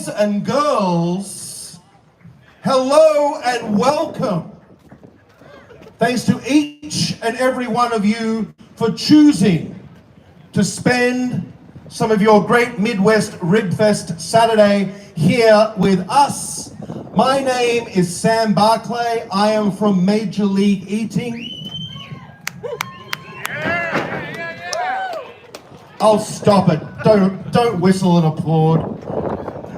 boys and girls, hello and welcome. Thanks to each and every one of you for choosing to spend some of your great Midwest Ribfest Saturday here with us. My name is Sam Barclay. I am from Major League Eating. I'll stop it. Don't whistle and applaud.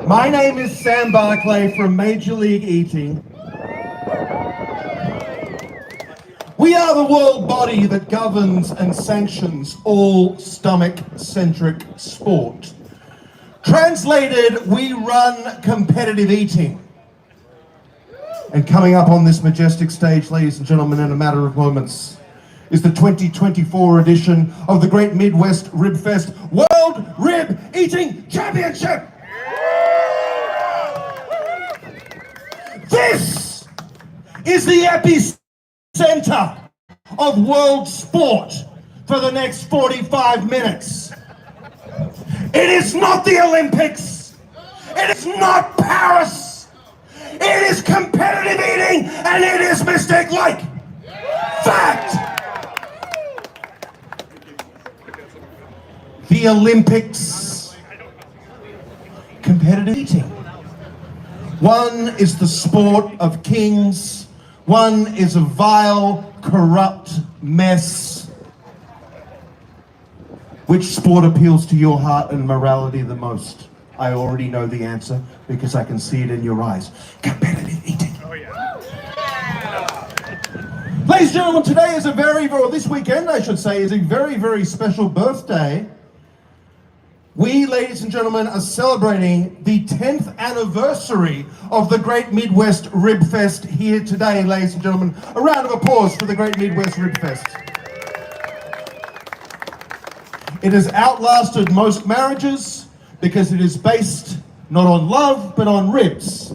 My name is Sam Barclay from Major League Eating. We are the world body that governs and sanctions all stomach-centric sport. Translated, we run competitive eating. And coming up on this majestic stage, ladies and gentlemen, in a matter of moments, is the 2024 edition of the Great Midwest Ribfest World Rib Eating Championship. This is the epicenter of world sport for the next 45 minutes. It is not the Olympics. It is not Paris. It is competitive eating, and it is mistake-like. Fact. The Olympics, competitive eating. One is the sport of kings. One is a vile, corrupt mess. Which sport appeals to your heart and morality the most? I already know the answer because I can see it in your eyes. Competitive eating. Oh, yeah. Ladies and gentlemen, today is this weekend, I should say, is a very, very special birthday. We, ladies and gentlemen, are celebrating the 10th anniversary of the Great Midwest Ribfest here today, ladies and gentlemen. A round of applause for the Great Midwest Ribfest. It has outlasted most marriages because it is based not on love, but on ribs.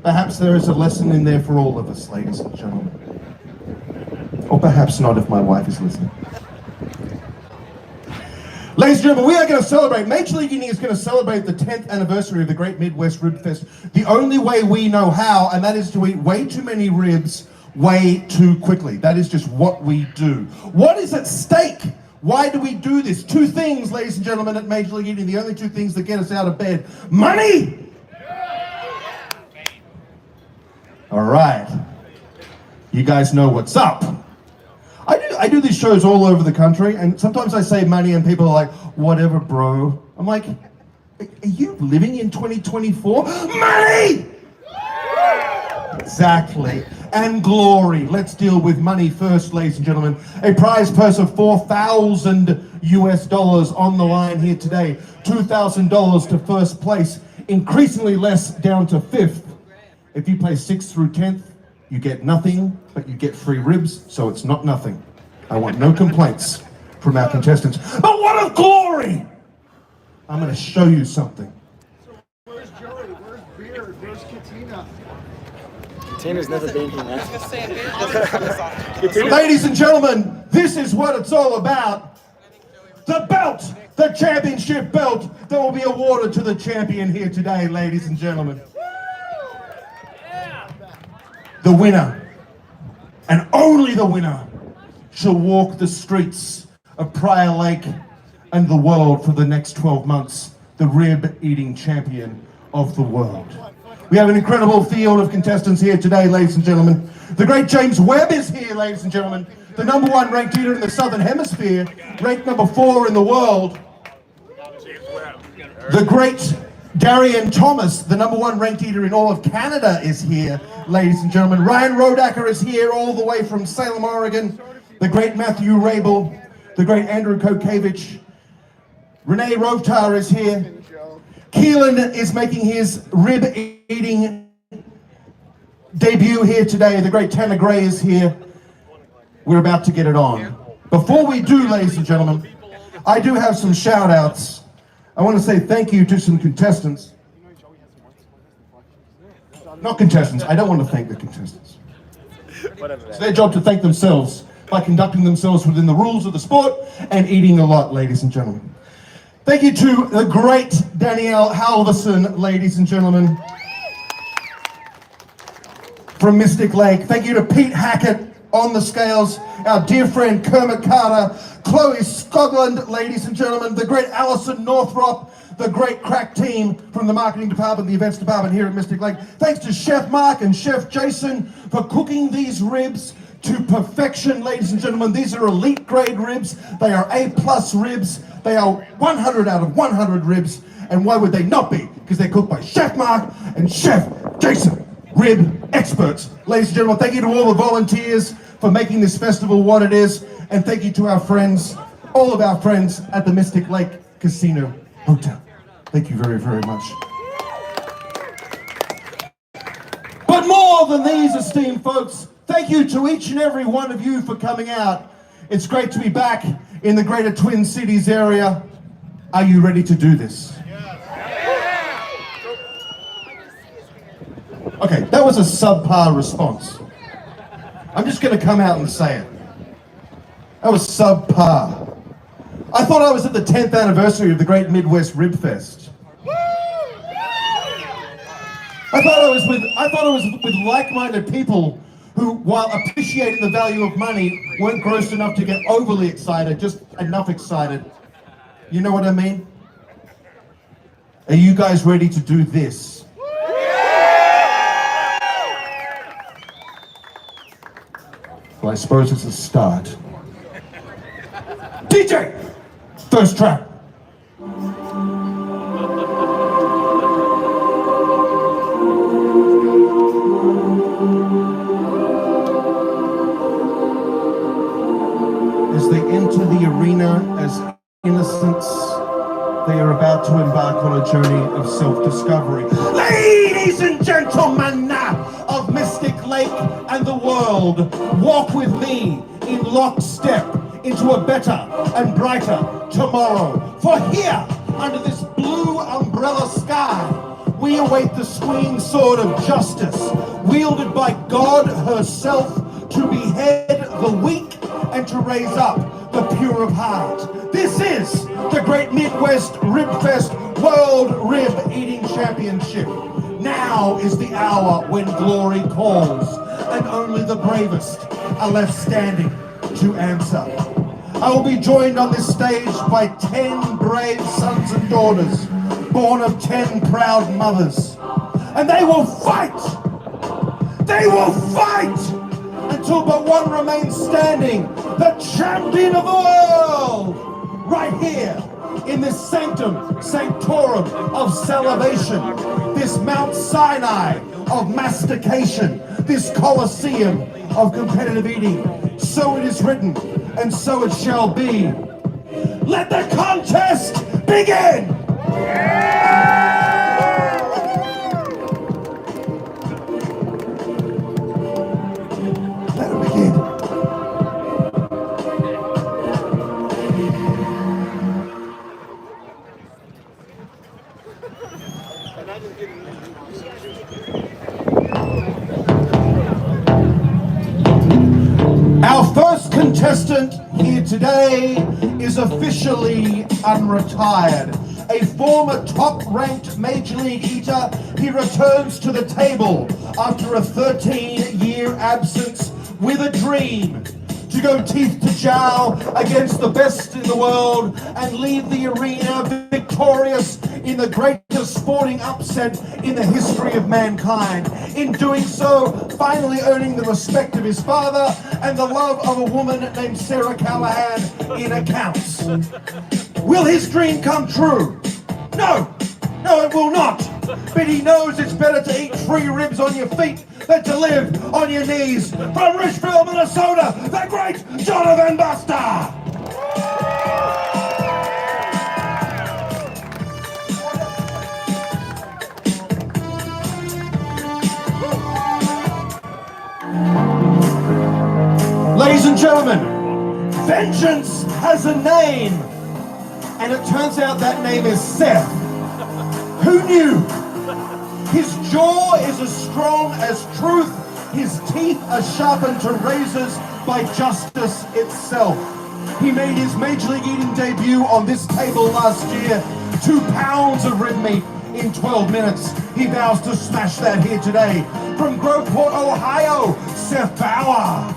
Perhaps there is a lesson in there for all of us, ladies and gentlemen. Or perhaps not if my wife is listening. Ladies and gentlemen, we are going to celebrate, Major League Eating is going to celebrate the 10th anniversary of the Great Midwest Ribfest the only way we know how, and that is to eat way too many ribs way too quickly. That is just what we do. What is at stake? Why do we do this? Two things, ladies and gentlemen, at Major League Eating, the only two things that get us out of bed. Money! All right. You guys know what's up. I do these shows all over the country, and sometimes I say money and people are like, whatever, bro. I'm like, are you living in 2024? Money! Exactly. And glory. Let's deal with money first, ladies and gentlemen. A prize purse of $4,000 US on the line here today. $2,000 to first place, increasingly less down to fifth. If you play 6th through 10th, you get nothing, but you get free ribs, so it's not nothing. I want no complaints from our contestants. But what of glory? I'm going to show you something. Where's Joey? Where's Beard? Where's Katina? Katina's never been here, man. Ladies and gentlemen, this is what it's all about. The belt, the championship belt that will be awarded to the champion here today, ladies and gentlemen. The winner, and only the winner, shall walk the streets of Prior Lake and the world for the next 12 months, the rib-eating champion of the world. We have an incredible field of contestants here today, ladies and gentlemen. The great James Webb is here, ladies and gentlemen. The #1 ranked eater in the Southern Hemisphere, ranked #4 in the world. The great Darian Thomas, the #1 ranked eater in all of Canada, is here, ladies and gentlemen. Ryan Rodacker is here all the way from Salem, Oregon. The great Matthew Rabel, the great Andrew Kokevich. Renee Rovtar is here. Keelan is making his rib-eating debut here today. The great Tanner Gray is here. We're about to get it on. Before we do, ladies and gentlemen, I do have some shout-outs. I want to say thank you to some contestants. Not contestants. I don't want to thank the contestants. It's their job to thank themselves by conducting themselves within the rules of the sport and eating a lot, ladies and gentlemen. Thank you to the great Danielle Halverson, ladies and gentlemen, from Mystic Lake. Thank you to Pete Hackett on the scales, our dear friend Kermit Carter, Chloe Scogland, ladies and gentlemen, the great Alison Northrop, the great crack team from the marketing department, the events department here at Mystic Lake. Thanks to Chef Mark and Chef Jason for cooking these ribs to perfection, ladies and gentlemen. These are elite grade ribs. They are A+ ribs. They are 100 out of 100 ribs. And why would they not be? Because they're cooked by Chef Mark and Chef Jason, rib experts. Ladies and gentlemen, thank you to all the volunteers for making this festival what it is. And thank you to our friends, all of our friends at the Mystic Lake Casino Hotel. Thank you very, very much. But more than these esteemed folks, thank you to each and every one of you for coming out. It's great to be back in the greater Twin Cities area. Are you ready to do this? Okay, that was a subpar response. I'm just going to come out and say it. That was subpar. I thought I was at the 10th anniversary of the Great Midwest Ribfest. I thought I was with like-minded people who, while appreciating the value of money, weren't gross enough to get overly excited, just enough excited. You know what I mean? Are you guys ready to do this? Well, I suppose it's a start. DJ! First track. As they enter the arena as innocents, they are about to embark on a journey of self-discovery. Ladies and gentlemen of Mystic Lake and the world, walk with me in lockstep into a better and brighter tomorrow. For here, under this blue umbrella sky, we await the swinging sword of justice, wielded by God herself to behead the weak and to raise up the pure of heart. This is the Great Midwest Ribfest World Rib Eating Championship. Now is the hour when glory calls, and only the bravest are left standing to answer. I will be joined on this stage by 10 brave sons and daughters, born of 10 proud mothers. And they will fight! They will fight! Until but one remains standing, the champion of the world! Right here, in this sanctum sanctorum of salivation, this Mount Sinai of mastication, this Colosseum of competitive eating. So it is written, and so it shall be. Let the contest begin! Let it begin. Our first contestant here today is officially unretired. A former top-ranked Major League eater, he returns to the table after a 13-year absence with a dream to go teeth to jowl against the best in the world and leave the arena victorious in the greatest sporting upset in the history of mankind. In doing so, finally earning the respect of his father and the love of a woman named Sarah Callahan in accounts. Will his dream come true? No, it will not. But he knows it's better to eat free ribs on your feet than to live on your knees. From Richville, Minnesota, the great Jonathan Buster. Ladies and gentlemen, vengeance has a name, and it turns out that name is Seth. Who knew? His jaw is as strong as truth, his teeth are sharpened to razors by justice itself. He made his Major League Eating debut on this table last year. 2 pounds of rib meat in 12 minutes. He vows to smash that here today. From Groveport, Ohio, Seth Bauer.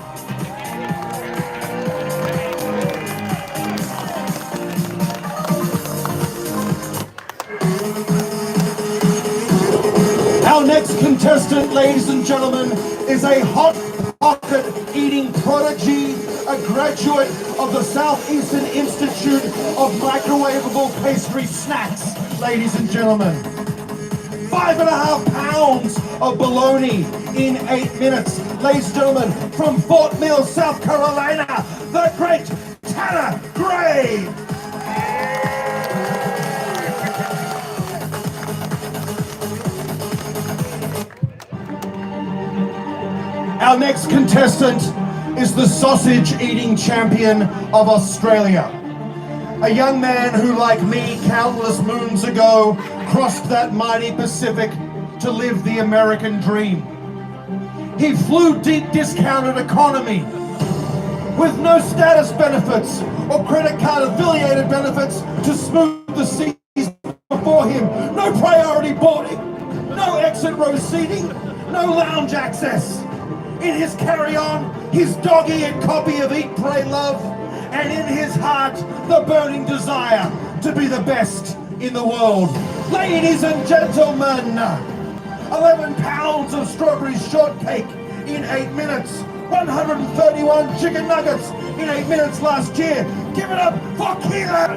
Our next contestant, ladies and gentlemen, is a hot pocket eating prodigy, a graduate of the Southeastern Institute of Microwavable Pastry Snacks, ladies and gentlemen. 5.5 pounds of bologna in 8 minutes. Ladies and gentlemen, from Fort Mill, South Carolina, the great Tanner Gray. Our next contestant is the sausage eating champion of Australia. A young man who, like me, countless moons ago, crossed that mighty Pacific to live the American dream. He flew deep discounted economy with no status benefits or credit card affiliated benefits to smooth the seas before him. No priority boarding, no exit row seating, no lounge access. In his carry-on, his dog-eared copy of Eat, Pray, Love, and in his heart, the burning desire to be the best in the world. Ladies and gentlemen, 11 pounds of strawberry shortcake in 8 minutes, 131 chicken nuggets in 8 minutes last year. Give it up for Keelan!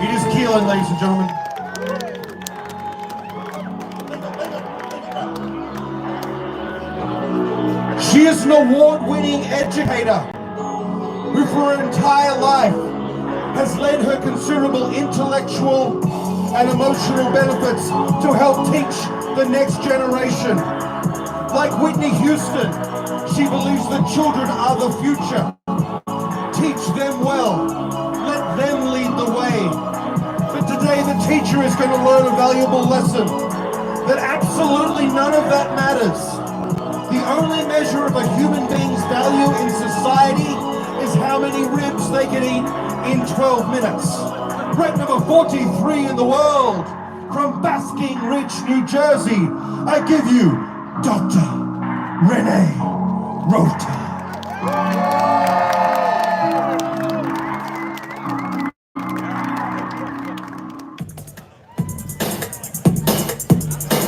It is Keelan, ladies and gentlemen. She is an award-winning educator who for her entire life has led her considerable intellectual and emotional benefits to help teach the next generation. Like Whitney Houston, she believes that children are the future. Teach them well, let them lead the way. But today the teacher is going to learn a valuable lesson, that absolutely none of that matters. The only measure of a human being's value in society is how many ribs they can eat in 12 minutes. Rank number 43 in the world, from Basking Ridge, New Jersey, I give you Dr. Renee Rota.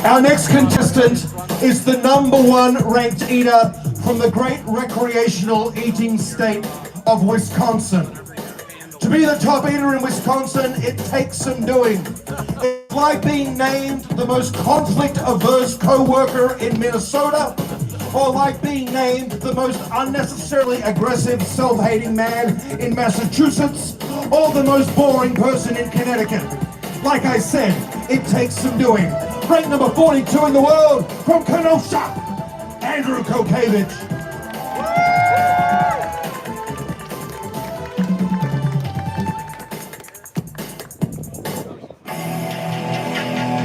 Our next contestant is the #1 ranked eater from the great recreational eating state of Wisconsin. To be the top eater in Wisconsin, it takes some doing. It's like being named the most conflict-averse co-worker in Minnesota, or like being named the most unnecessarily aggressive, self-hating man in Massachusetts, or the most boring person in Connecticut. Like I said, it takes some doing. Rank number 42 in the world, from Kenosha, Andrew Kokavich.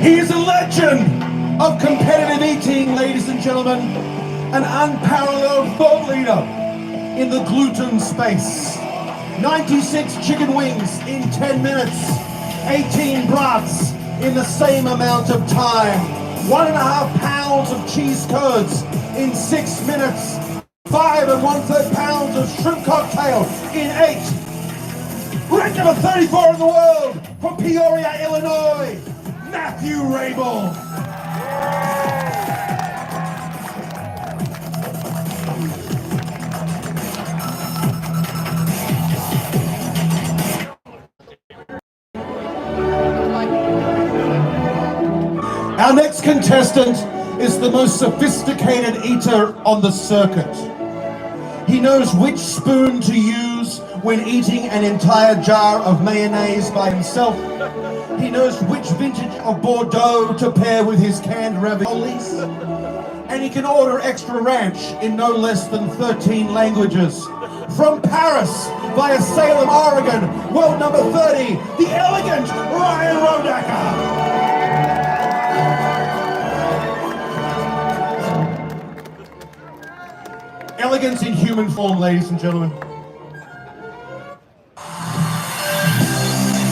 He is a legend of competitive eating, ladies and gentlemen, an unparalleled thought leader in the gluten space. 96 chicken wings in 10 minutes, 18 brats in the same amount of time, 1.5 pounds of cheese curds in 6 minutes, 5 1/3 pounds of shrimp cocktail in 8. Rank number 34 in the world, from Peoria, Illinois, Matthew Rabel. Our next contestant is the most sophisticated eater on the circuit. He knows which spoon to use when eating an entire jar of mayonnaise by himself. He knows which vintage of Bordeaux to pair with his canned raviolis. And he can order extra ranch in no less than 13 languages. From Paris via Salem, Oregon, world number 30, the elegant Ryan Rodacker. human form, ladies and gentlemen.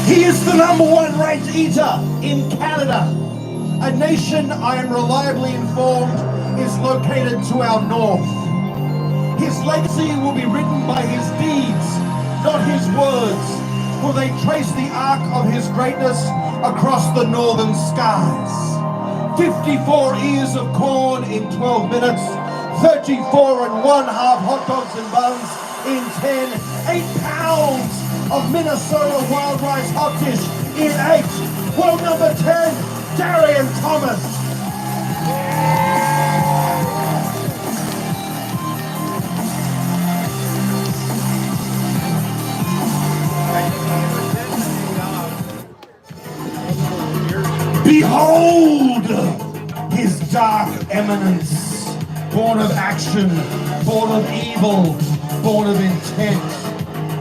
He is the #1 ranked eater in Canada, a nation I am reliably informed is located to our north. His legacy will be written by his deeds, not his words, for they trace the arc of his greatness across the northern skies. 54 ears of corn in 12 minutes, 34 and 1/2 hot dogs and buns in 10, 8 pounds of Minnesota wild rice hot dish in 8. World number 10, Darian Thomas. Behold his dark eminence, born of action, born of evil, born of intent.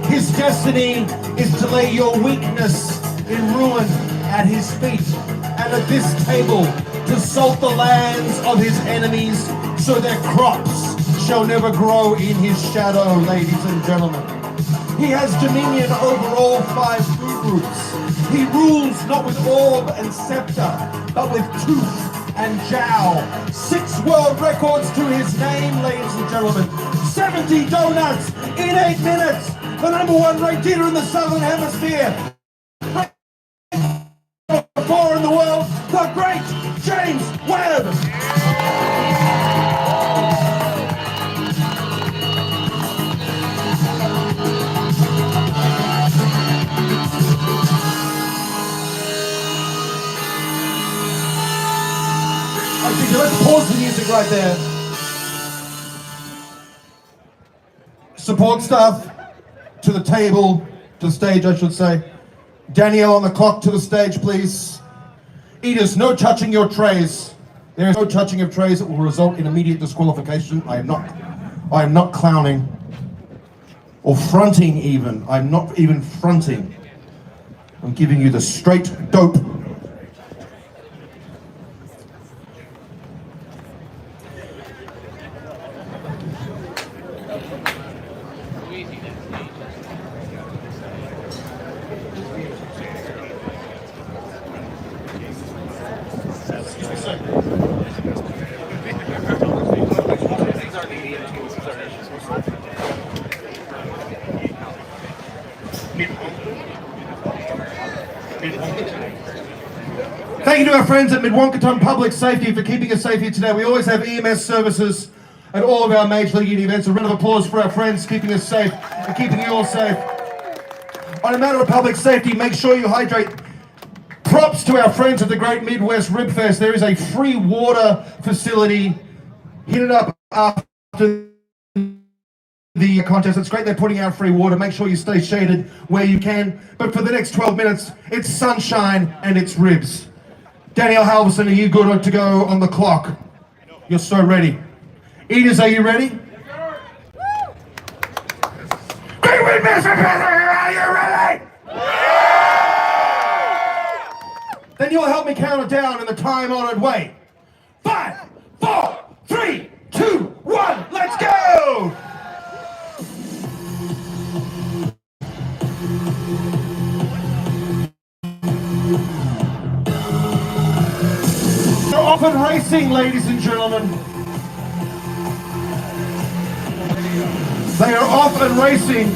His destiny is to lay your weakness in ruin at his feet, and at this table to salt the lands of his enemies so their crops shall never grow in his shadow, ladies and gentlemen. He has dominion over all 5 food groups. He rules not with orb and scepter, but with tooth and jowl. 6 world records to his name, ladies and gentlemen. 70 donuts in 8 minutes. The #1 ranked eater in the Southern Hemisphere. 4 in the world, the great James Webb. Let's pause the music right there. Support staff to the table, to the stage I should say. Danielle on the clock to the stage, please. Eaters, no touching your trays. There is no touching of trays that will result in immediate disqualification. I am not clowning or fronting even. I'm not even fronting. I'm giving you the straight dope. Thank you to our friends at Mid-Wonkaton Public Safety for keeping us safe here today. We always have EMS services at all of our Major League events. A round of applause for our friends keeping us safe and keeping you all safe. On a matter of public safety, make sure you hydrate. Props to our friends at the Great Midwest Ribfest. There is a free water facility. Hit it up after the contest. It's great they're putting out free water. Make sure you stay shaded where you can. But for the next 12 minutes, it's sunshine and it's ribs. Danielle Halverson, are you good to go on the clock? You're so ready. Eaters, are you ready? Great Midwest Ribfest, are you ready? Then you'll help me count it down in the time-honored way. 5, 4, 3, 2, 1, let's go! They're off and racing, ladies and gentlemen. They are off and racing.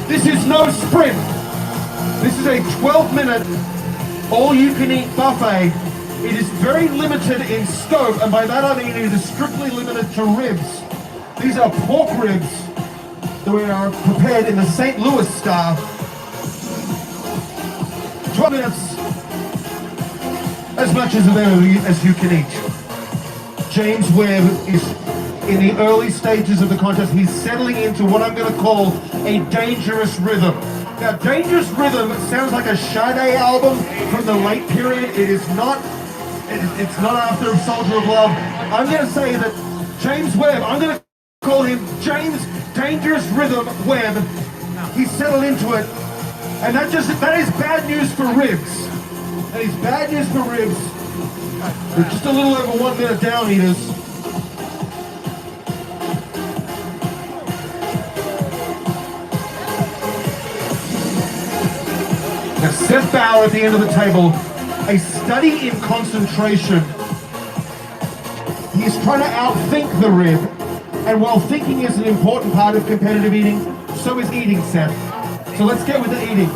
This is no sprint. This is a 12-minute, all-you-can-eat buffet. It is very limited in scope, and by that I mean it is strictly limited to ribs. These are pork ribs that we are prepared in the St. Louis style. 12 minutes, as much as you can eat. James Webb is in the early stages of the contest. He's settling into what I'm going to call a dangerous rhythm. Now, dangerous rhythm sounds like a Sade album from the late period. It is not. It's not after Soldier of Love. I'm going to say that James Webb, I'm going to call him James Dangerous Rhythm Webb. He's settled into it. And that is bad news for ribs. That is bad news for ribs. We're just a little over 1 minute down, eaters. Now Seth Bauer at the end of the table, a study in concentration. He's trying to outthink the rib, and while thinking is an important part of competitive eating, so is eating, Seth. So let's get with the eating.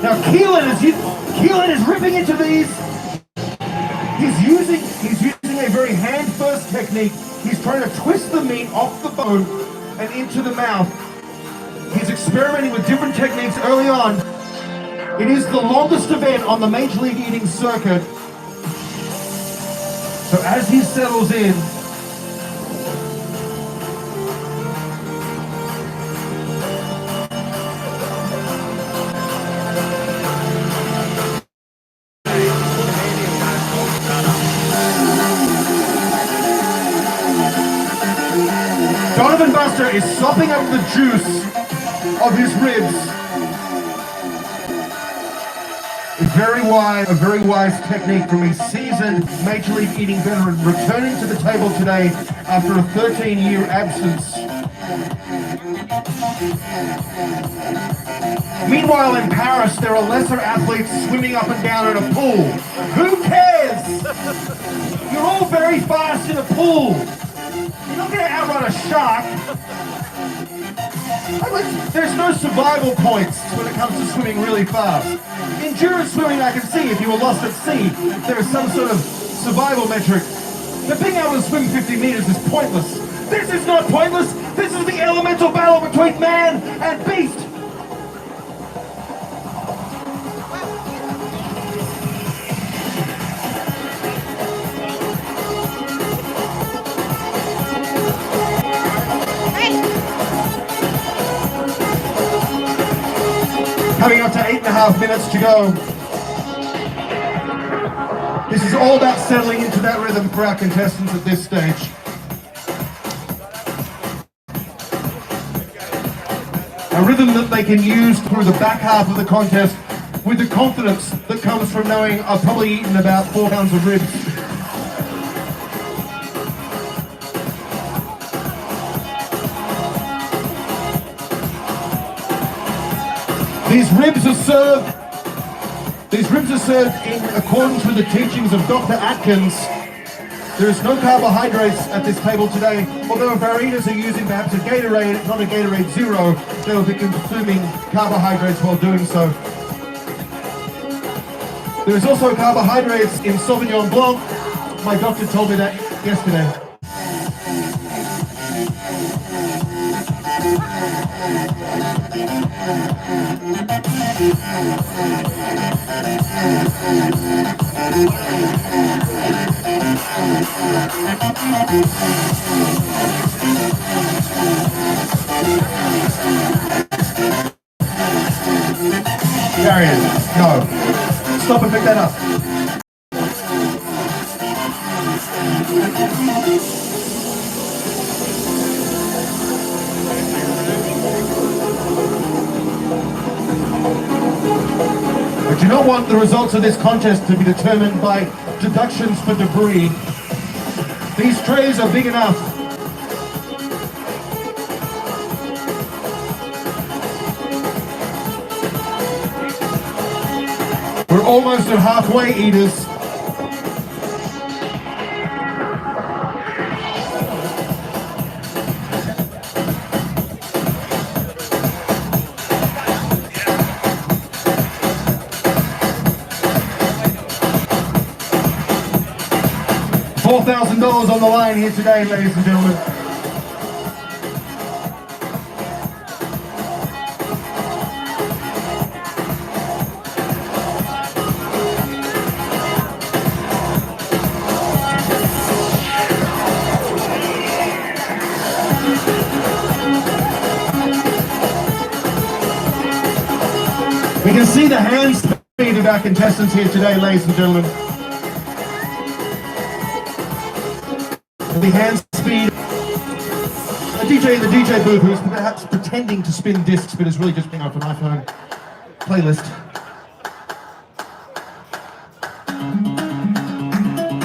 Now Keelan is ripping into these. He's using a very hand-first technique. He's trying to twist the meat off the bone and into the mouth. He's experimenting with different techniques early on. It is the longest event on the Major League Eating circuit. So as he settles in, Donovan Buster is sopping up the juice of his ribs. A very wise technique from a seasoned Major League Eating veteran returning to the table today after a 13-year absence. Meanwhile, in Paris, there are lesser athletes swimming up and down in a pool. Who cares? You're all very fast in a pool. You're not going to outrun a shark. There's no survival points when it comes to swimming really fast. Endurance swimming, I can see if you were lost at sea, there is some sort of survival metric. But being able to swim 50 meters is pointless. This is not pointless. This is the elemental battle between man and beast. Coming up to 8.5 minutes to go. This is all about settling into that rhythm for our contestants at this stage. A rhythm that they can use through the back half of the contest with the confidence that comes from knowing I've probably eaten about 4 pounds of ribs. These ribs are served in accordance with the teachings of Dr. Atkins. There is no carbohydrates at this table today, although if our eaters are using perhaps a Gatorade, not a Gatorade Zero, they will be consuming carbohydrates while doing so. There is also carbohydrates in Sauvignon Blanc. My doctor told me that yesterday. Darian, no. Stop and pick that up. I do not want the results of this contest to be determined by deductions for debris. These trays are big enough. We're almost at halfway, eaters. $4,000 on the line here today, ladies and gentlemen. We can see the hand speed of our contestants here today, ladies and gentlemen. The hand speed. A DJ in the DJ booth who is perhaps pretending to spin discs, but is really just picking up an iPhone playlist.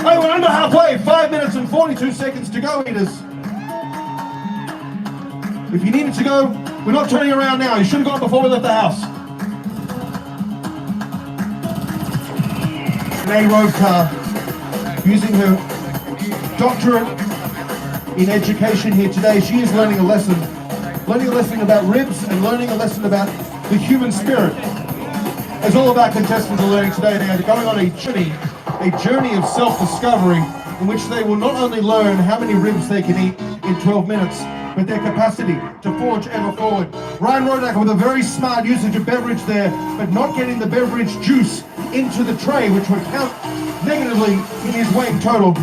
Oh, we're under halfway. 5 minutes and 42 seconds to go, eaters. If you needed to go, we're not turning around now. You should have gone before we left the house. Renee Roadcar, using her doctorate in education here today. She is learning a lesson about ribs and learning a lesson about the human spirit. As all of our contestants are learning today, they are going on a journey of self-discovery in which they will not only learn how many ribs they can eat in 12 minutes, but their capacity to forge ever forward. Ryan Rodacker with a very smart usage of beverage there, but not getting the beverage juice into the tray, which would count negatively in his weight total.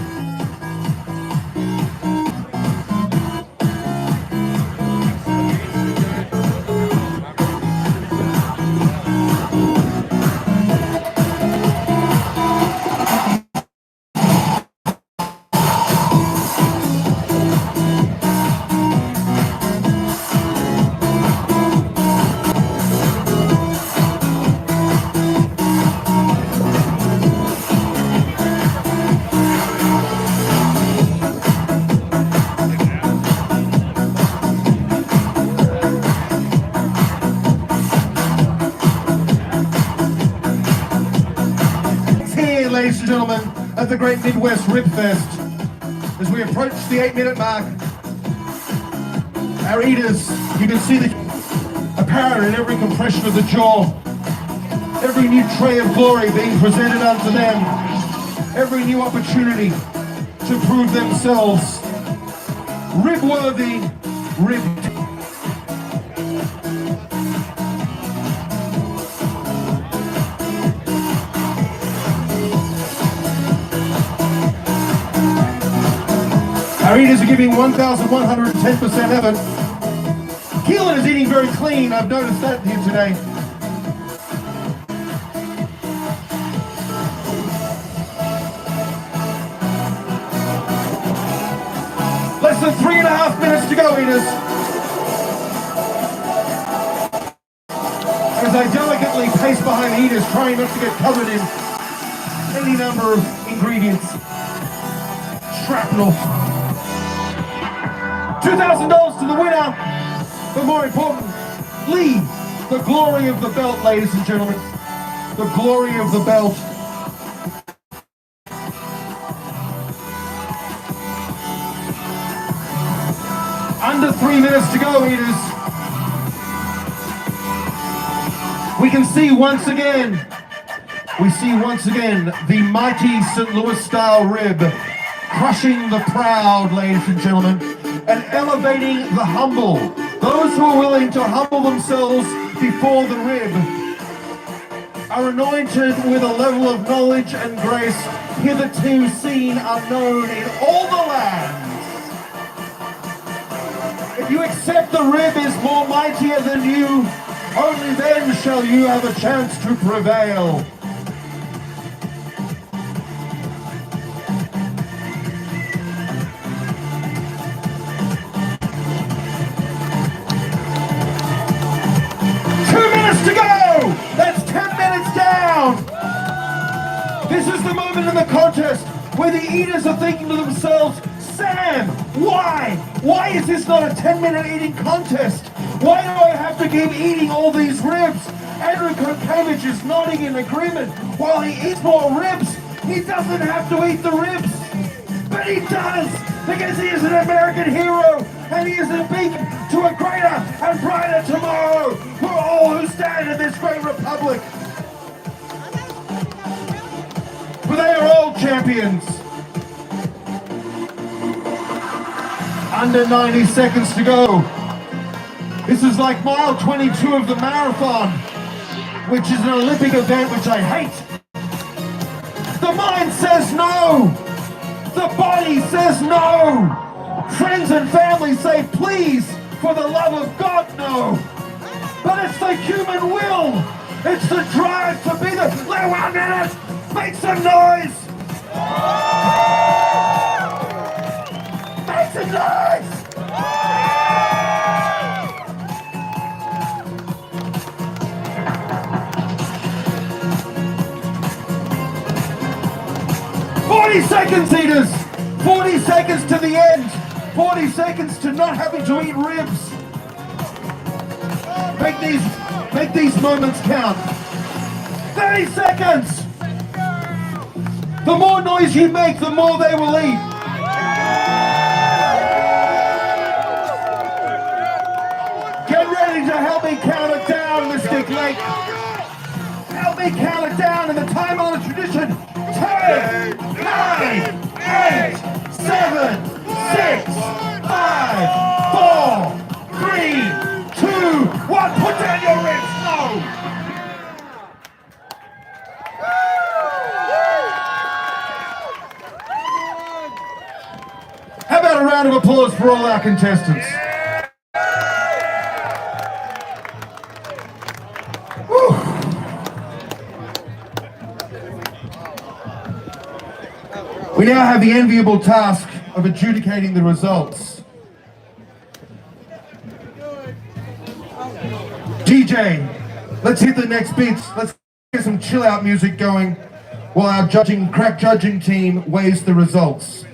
Ladies and gentlemen, at the Great Midwest Ribfest, as we approach the 8-minute mark, our eaters, you can see the apparent in every compression of the jaw, every new tray of glory being presented unto them, every new opportunity to prove themselves rib-worthy, ribbed. Our eaters are giving 1,110% effort. Keelan is eating very clean. I've noticed that here today. Less than 3.5 minutes to go, eaters. As I delicately pace behind the eaters, trying not to get covered in any number of ingredients. Shrapnel. $2,000 to the winner, but more importantly, the glory of the belt, ladies and gentlemen. The glory of the belt. Under 3 minutes to go, eaters. We can see once again the mighty St. Louis style rib crushing the proud, ladies and gentlemen, and elevating the humble. Those who are willing to humble themselves before the rib are anointed with a level of knowledge and grace hitherto seen unknown in all the lands. If you accept the rib is more mightier than you, only then shall you have a chance to prevail. To go! That's 10 minutes down! This is the moment in the contest where the eaters are thinking to themselves, Sam, why? Why is this not a 10-minute eating contest? Why do I have to keep eating all these ribs? Andrew Kokavich is nodding in agreement. While he eats more ribs, he doesn't have to eat the ribs. But he does, because he is an American hero, and he is a beacon to a greater and brighter tomorrow for all who stand in this great republic. For they are all champions. Under 90 seconds to go. This is like mile 22 of the marathon, which is an Olympic event which I hate. The mind says no. The body says no. Friends and family say, please, for the love of God, no. But it's the human will. It's the drive to be the... 1 minute! Make some noise! Make some noise! Seconds, eaters! 40 seconds to the end! 40 seconds to not having to eat ribs! Make these moments count! 30 seconds! The more noise you make, the more they will eat. Get ready to help me count it down, Mystic Lake. Help me count it down in the time-honored tradition. 10, 9, 8, 7, 6, 5, 4, 3, 2, 1. Put down your ribs. No. How about a round of applause for all our contestants? Whew. We now have the enviable task of adjudicating the results. DJ, let's hit the next beats. Let's get some chill out music going while our crack judging team weighs the results.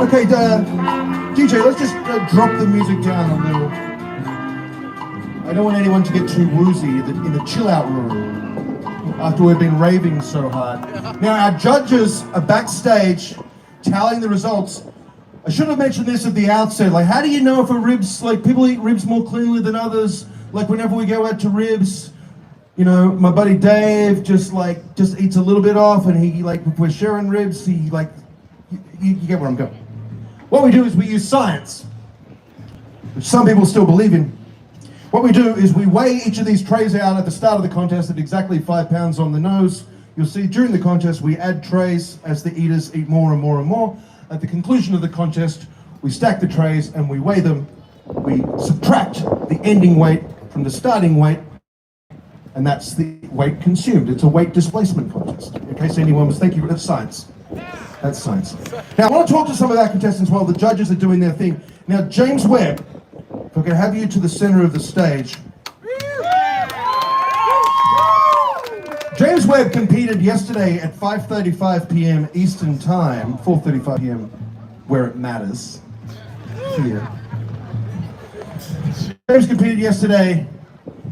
Okay, DJ, let's just drop the music down a little. I don't want anyone to get too woozy in the chill out room after we've been raving so hard. Now, our judges are backstage tallying the results. I should have mentioned this at the outset. Like, how do you know if a ribs, like, people eat ribs more cleanly than others? Like, whenever we go out to ribs, you know, my buddy Dave just eats a little bit off, and he, like, if we're sharing ribs, he, like, you get where I'm going. What we do is we use science, which some people still believe in. What we do is we weigh each of these trays out at the start of the contest at exactly 5 pounds on the nose. You'll see during the contest we add trays as the eaters eat more and more and more. At the conclusion of the contest, we stack the trays and we weigh them. We subtract the ending weight from the starting weight, and that's the weight consumed. It's a weight displacement contest. In case anyone was thinking, that's science. That's science. Now, I want to talk to some of our contestants while the judges are doing their thing. Now, James Webb, if I can have you to the center of the stage. James Webb competed yesterday at 5:35 p.m. Eastern Time, 4:35 p.m. where it matters, here. James competed yesterday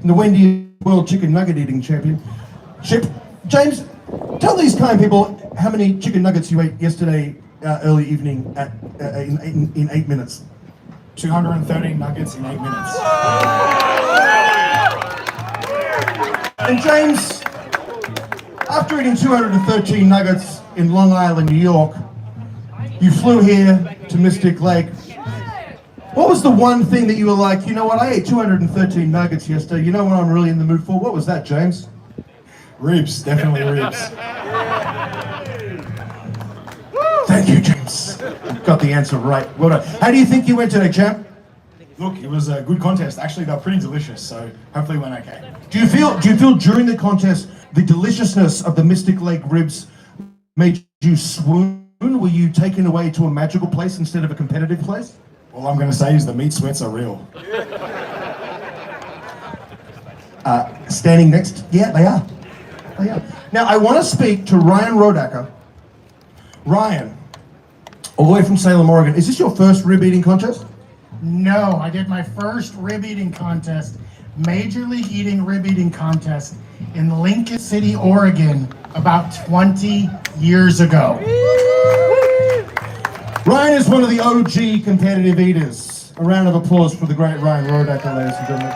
in the Wendy World Chicken Nugget Eating Championship. James, tell these kind people how many chicken nuggets you ate yesterday early evening in 8 minutes. 230 nuggets in 8 minutes. And James, after eating 213 nuggets in Long Island, New York, you flew here to Mystic Lake. What was the one thing that you were like, you know what, I ate 213 nuggets yesterday, you know what I'm really in the mood for? What was that, James? Ribs, definitely ribs. Thank you, James. Got the answer right. Well done. How do you think you went today, champ? Look, it was a good contest. Actually, they're pretty delicious, so hopefully it went okay. Do you feel during the contest the deliciousness of the Mystic Lake ribs made you swoon? Were you taken away to a magical place instead of a competitive place? All I'm going to say is the meat sweats are real. Standing next, yeah, they are. They are. Now, I want to speak to Ryan Rodacker. Ryan, all the way from Salem, Oregon. Is this your first rib eating contest? No, I did my first rib eating contest, Major League Eating rib eating contest in Lincoln City, Oregon, about 20 years ago. Ryan is one of the OG competitive eaters. A round of applause for the great Ryan Rodacker, ladies and gentlemen.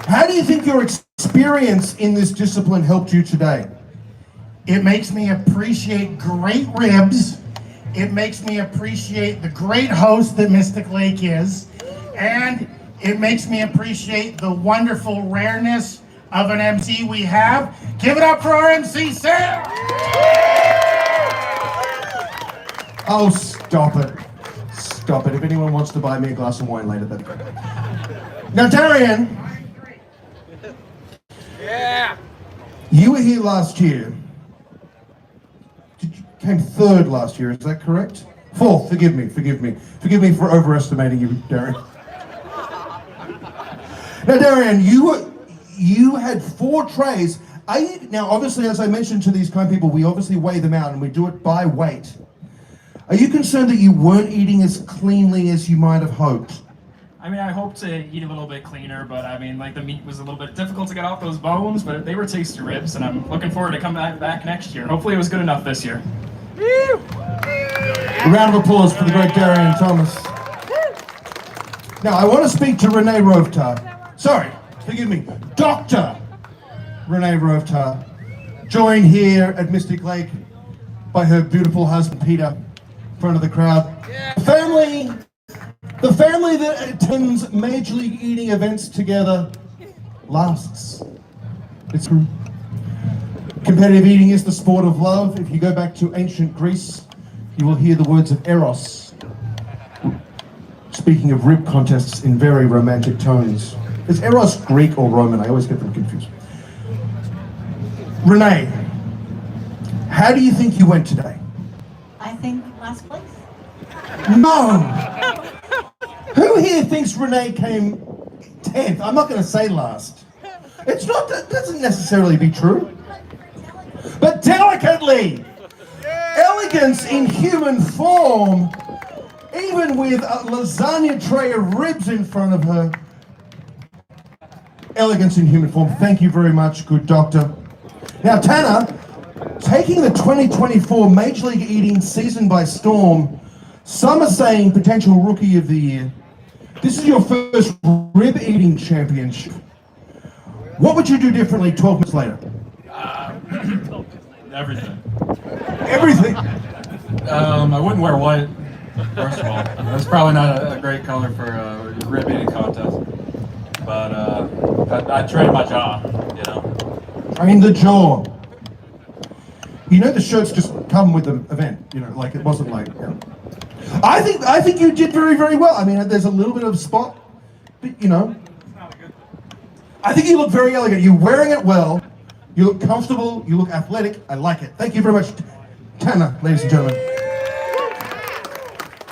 How do you think your experience in this discipline helped you today? It makes me appreciate great ribs. It makes me appreciate the great host that Mystic Lake is. And it makes me appreciate the wonderful rareness of an MC we have. Give it up for our MC, Sam! Oh, stop it. Stop it. If anyone wants to buy me a glass of wine later, that'd be great. Now, Darian. Yeah. You were here last year. You came third last year, is that correct? Fourth, forgive me. Forgive me for overestimating you, Darian. Now, Darian, you had 4 trays. Now, obviously, as I mentioned to these kind of people, we obviously weigh them out and we do it by weight. Are you concerned that you weren't eating as cleanly as you might have hoped? I mean, I hope to eat a little bit cleaner, but I mean, like the meat was a little bit difficult to get off those bones, but they were tasty ribs, and I'm looking forward to coming back next year. Hopefully it was good enough this year. A round of applause for the great Darian Thomas. Now, I want to speak to Renee Rovtar. Sorry, forgive me, Dr. Renee Rovtar, joined here at Mystic Lake by her beautiful husband, Peter, in front of the crowd. The family that attends Major League Eating events together lasts. It's true. Competitive eating is the sport of love. If you go back to ancient Greece, you will hear the words of Eros, speaking of rib contests in very romantic tones. Is Eros Greek or Roman? I always get them confused. Renee, how do you think you went today? I think last place. No! Who here thinks Renee came 10th? I'm not going to say last. It's not, that doesn't necessarily be true. But delicately! Elegance in human form, even with a lasagna tray of ribs in front of her. Elegance in human form. Thank you very much, good doctor. Now, Tanner, taking the 2024 Major League Eating season by storm, some are saying potential Rookie of the Year. This is your first rib eating championship. What would you do differently 12 months later? Everything. Everything? I wouldn't wear white, first of all. That's probably not a great color for a rib eating contest. But I'd trade my jaw, you know. Train the jaw. You know the shirts just come with the event, you know, like it wasn't like, you know. I think you did very, very well. I mean, there's a little bit of spot, but you know. I think you look very elegant. You're wearing it well. You look comfortable. You look athletic. I like it. Thank you very much, Tanner, ladies and gentlemen.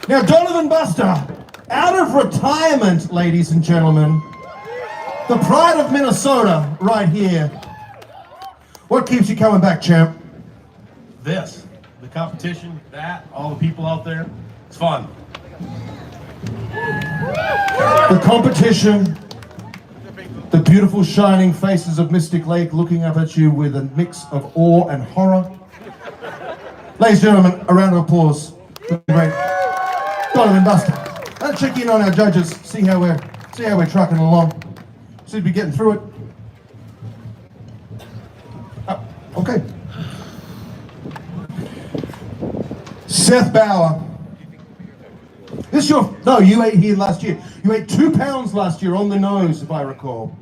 Now, Donovan Buster, out of retirement, ladies and gentlemen. The pride of Minnesota, right here. What keeps you coming back, champ? This, the competition, that, all the people out there, it's fun. The competition, the beautiful shining faces of Mystic Lake looking up at you with a mix of awe and horror. Ladies and gentlemen, a round of applause for the great Donovan Buster. Let's check in on our judges, see how we're trucking along. See if we're getting through it. Oh, okay. Seth Bauer. This your, no, you ate here last year. You ate 2 pounds last year on the nose, if I recall.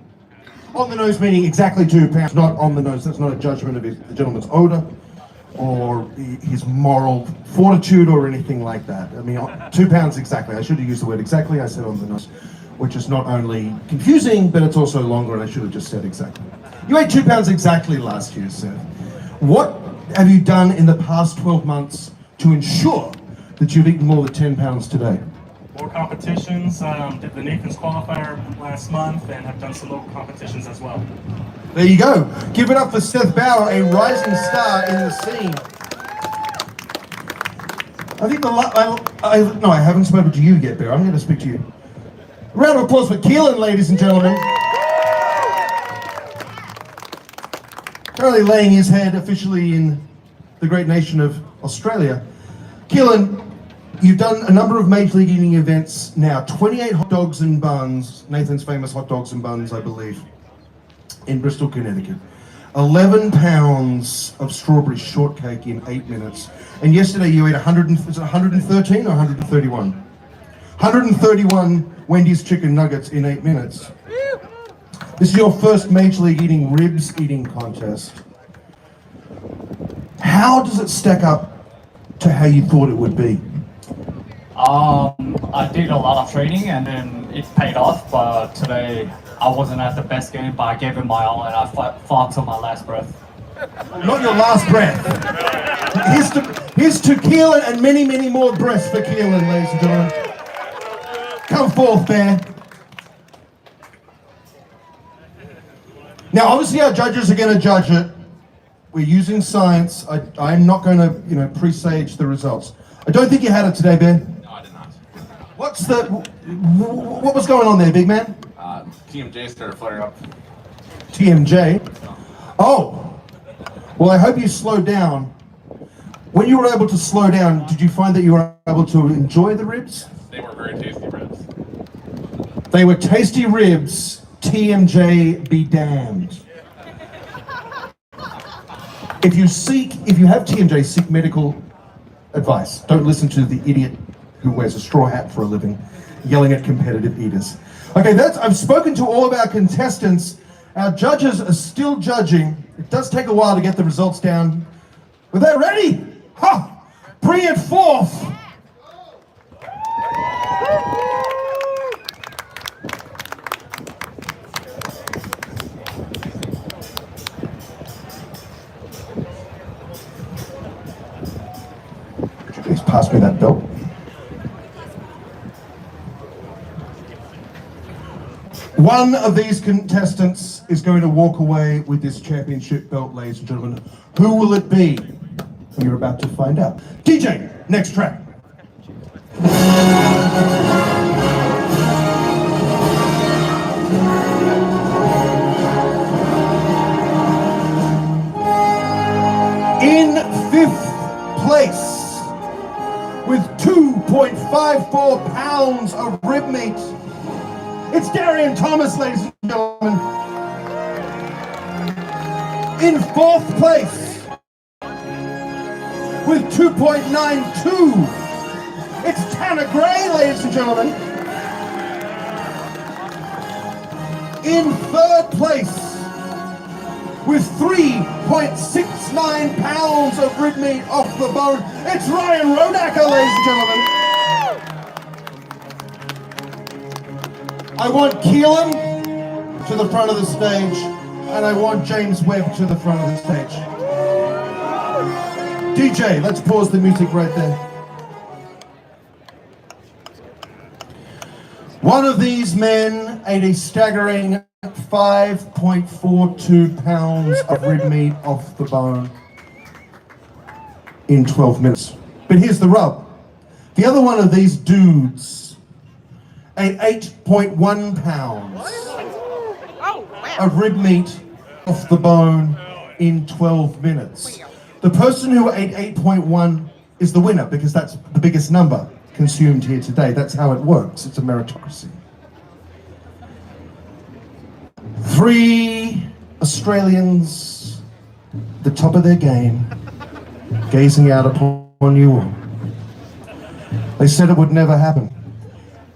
On the nose meaning exactly 2 pounds, not on the nose. That's not a judgment of the gentleman's odor or his moral fortitude or anything like that. I mean, 2 pounds exactly. I should have used the word exactly. I said on the nose, which is not only confusing, but it's also longer, and I should have just said exactly. You ate 2 pounds exactly last year, Seth. What have you done in the past 12 months to ensure that you've eaten more than 10 pounds today? More competitions, did the Nathan's qualifier last month, and have done some local competitions as well. There you go. Give it up for Seth Bauer, a rising star in the scene. I think no, I haven't spoken to you yet, Bear. I'm going to speak to you. A round of applause for Keelan, ladies and gentlemen. Currently laying his head officially in the great nation of Australia. Keelan, you've done a number of Major League Eating events now. 28 hot dogs and buns, Nathan's famous hot dogs and buns, I believe, in Bristol, Connecticut. 11 pounds of strawberry shortcake in 8 minutes. And yesterday you ate 113 or 131? 131 Wendy's chicken nuggets in 8 minutes. This is your first Major League Eating ribs eating contest. How does it stack up to how you thought it would be? I did a lot of training and then it paid off, but today I wasn't at the best game, but I gave it my all and I fought till my last breath. Not your last breath. Here's to Keelan and many, many more breaths for Keelan, ladies and gentlemen. Come forth, Bear. Now, obviously our judges are going to judge it. We're using science. I'm not going to, presage the results. I don't think you had it today, Ben. No, I did not. What was going on there, big man? TMJ started flaring up. TMJ? Oh. Well, I hope you slowed down. When you were able to slow down, did you find that you were able to enjoy the ribs? They were very tasty ribs. They were tasty ribs. TMJ be damned. If you have TMJ, seek medical advice. Don't listen to the idiot who wears a straw hat for a living, yelling at competitive eaters. Okay, I've spoken to all of our contestants. Our judges are still judging. It does take a while to get the results down. Were they ready? Ha! Bring it forth! Please pass me that belt. One of these contestants is going to walk away with this championship belt, ladies and gentlemen. Who will it be? You're about to find out. DJ, next track. In 5th place, with 2.54 pounds of rib meat, it's Darian Thomas, ladies and gentlemen. In 4th place, with 2.92, it's Tanner Gray, ladies and gentlemen. In 3rd place, with 3.69 pounds of rib meat off the bone. It's Ryan Rodacker, ladies and gentlemen. I want Keelan to the front of the stage, and I want James Webb to the front of the stage. DJ, let's pause the music right there. One of these men ate a staggering 5.42 pounds of rib meat off the bone in 12 minutes. But here's the rub. The other one of these dudes ate 8.1 pounds of rib meat off the bone in 12 minutes. The person who ate 8.1 is the winner because that's the biggest number consumed here today. That's how it works. It's a meritocracy. 3 Australians, the top of their game, gazing out upon you all. They said it would never happen.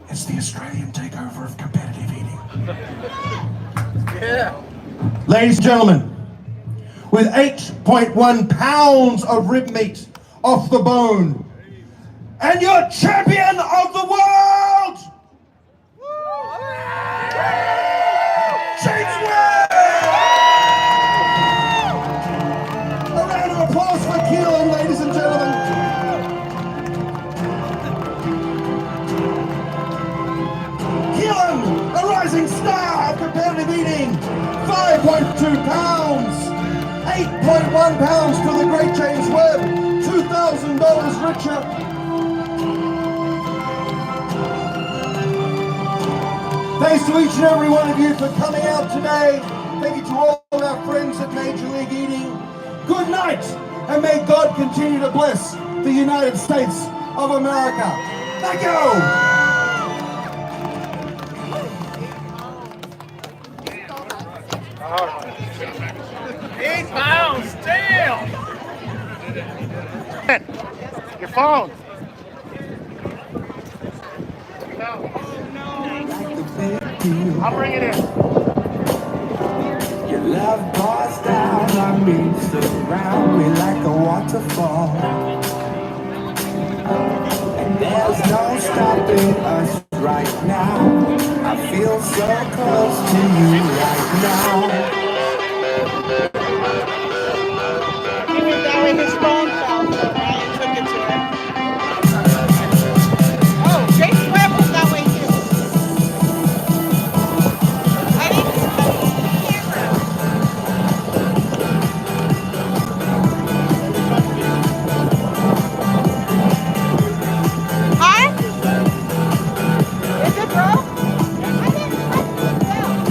It's the Australian takeover of competitive eating. Yeah. Ladies and gentlemen, with 8.1 pounds of rib meat off the bone, and your champion of the world, James Webb! A round of applause for Keelan, ladies and gentlemen. Keelan, a rising star of competitive eating, 5.2 pounds, 8.1 pounds for the great James Webb, $2,000 richer. Thanks to each and every one of you for coming out today. Thank you to all of our friends at Major League Eating. Good night, and may God continue to bless the United States of America. Thank you! 8 pounds, damn! Your phone. I'll bring it in. Your love pours down on me, surround me like a waterfall. And there's no stopping us right now. I feel so close to you right now. Even though his phone fell, so Ryan took it to him. Oh, James Webb was that way too. I didn't see the camera. Hi? Is it broke? I didn't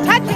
touch it.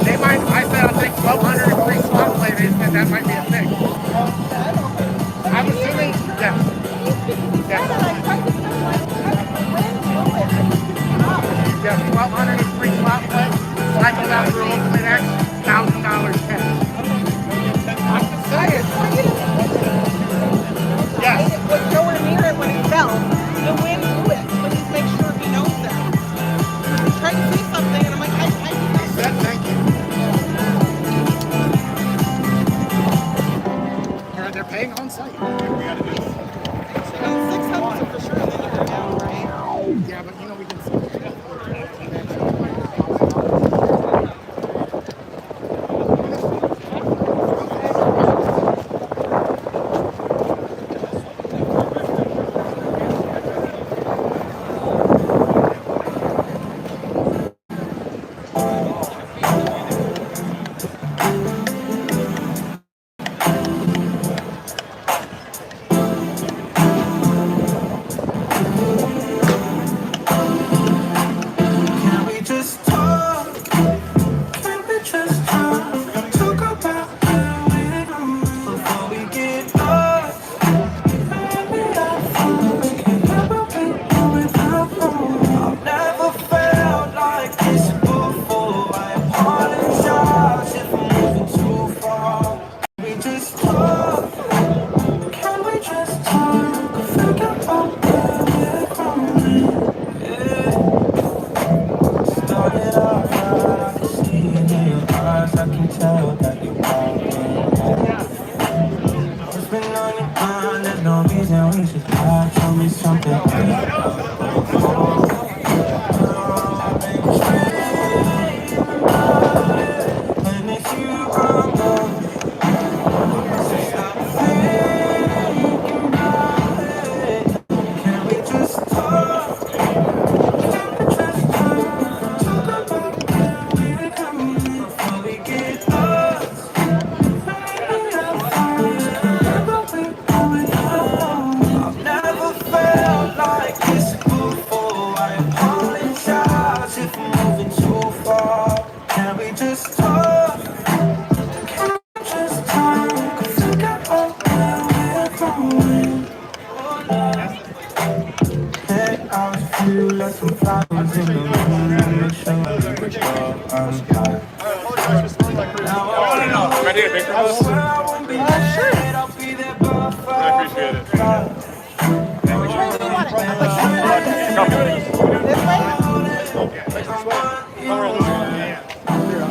They might, I said I'll take 1,200 free swap play. They said that might be a thing. paying on site. Yeah, but you know we can.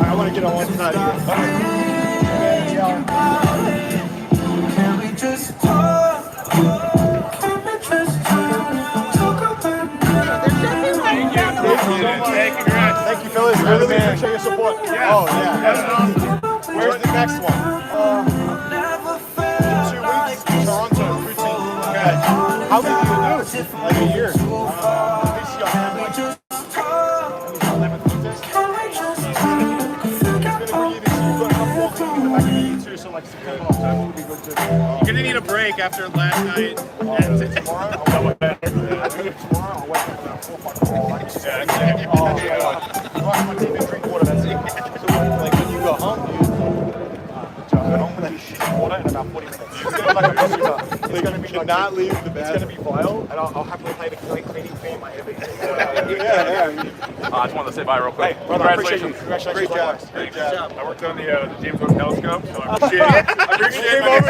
I want to get on one side Thank you, fellas. Really appreciate your support. Yeah. Oh, yeah. Where's the next one? 2 weeks, Toronto, routine. Okay. How many do you do? Like a year. You're gonna need a break after last night. Tomorrow, I'll wake up at 4 Watch my TV, drink water, that's it. So like when you go home, you go home and then you shoot water in about 40 minutes. It's gonna be not leave the bed. It's gonna be vile, and I'll happily play the cleaning theme my every I just wanted to say bye real quick. Hey, brother, Congratulations. Great job. Great job. I worked on the James Webb telescope, so I appreciate it. I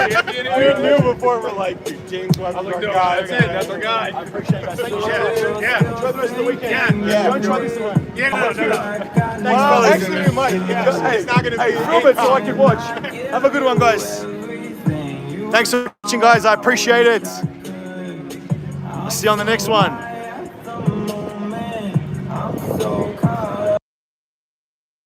appreciate it. We knew before we're like, dude, James Webb, I was like, no, that's it. That's our guy. I appreciate that. Thank you. Yeah. Enjoy the rest of the weekend. Yeah. Don't try this one. Yeah, no. Thanks, well, actually, you might. Yeah. It's not going to be. Film it so I can watch. Have a good one, guys. Thanks for watching, guys. I appreciate it. See you on the next one.